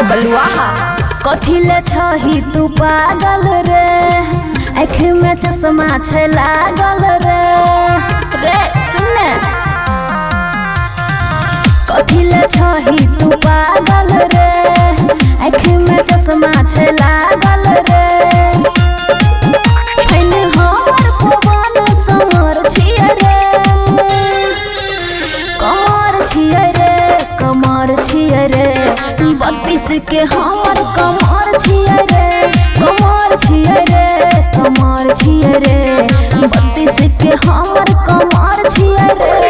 बलुआहा। कथी ले छही तू पागल रे, आँख में चश्मा छै लागल रे। रे सुन कथी ले छही तू पागल रे, आँख में चश्मा छै लागल रे। फैन हमर पवन समर छियै रे, कमर छियै रे, कमर छियै रे। 32 के हमर कमर छियै रे, कमर छियै रे, कमर छियै रे। 32 के हमर कमर छियै रे।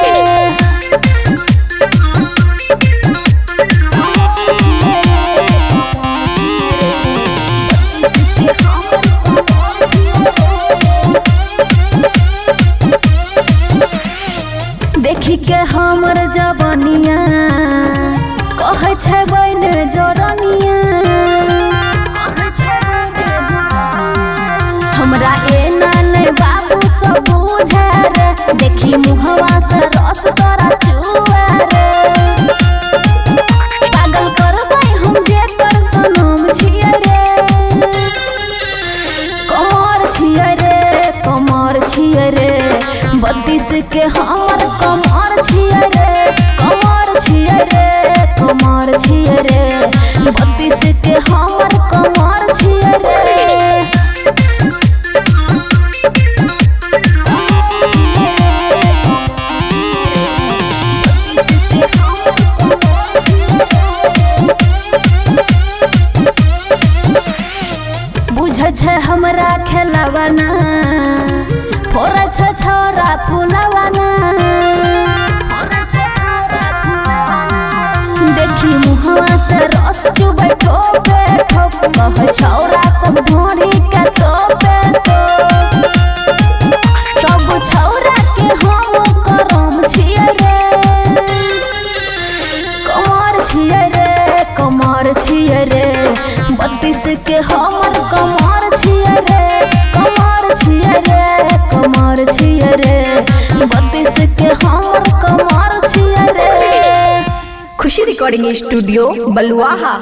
देखी के हमर जवानिया कहै छै बन जोरनिया। हमरा एना नहीं बाबू सब बुझे रे, देखी मुहवा से रस तोरा चुए रे। पागल करबै हम जेकर सनम छियै रे, कमर छियै रे, कमर छियै रे। 32 के हमर कमर छियै रे, कमर छियै रे, कमर छियै रे। 32 के हमर कमर छियै रे। बुझे छै हमरा खेलवाना, फोड़े छै छोरा फुलवाना। देखी मुहवा से रस चुबै ठोपे ठोप, कहे छौरा सब ढोरी के तोपे तोप। सब छौरा के हम करम छियै रे, कमर छियै रे, कमर छियै रे। 32 के हमर कमर छियै रे, कमर छियै रे, कमर छियै रे। 32 के हमर कमर छियै रे। खुशी रिकॉर्डिंग स्टूडियो बलुआहा।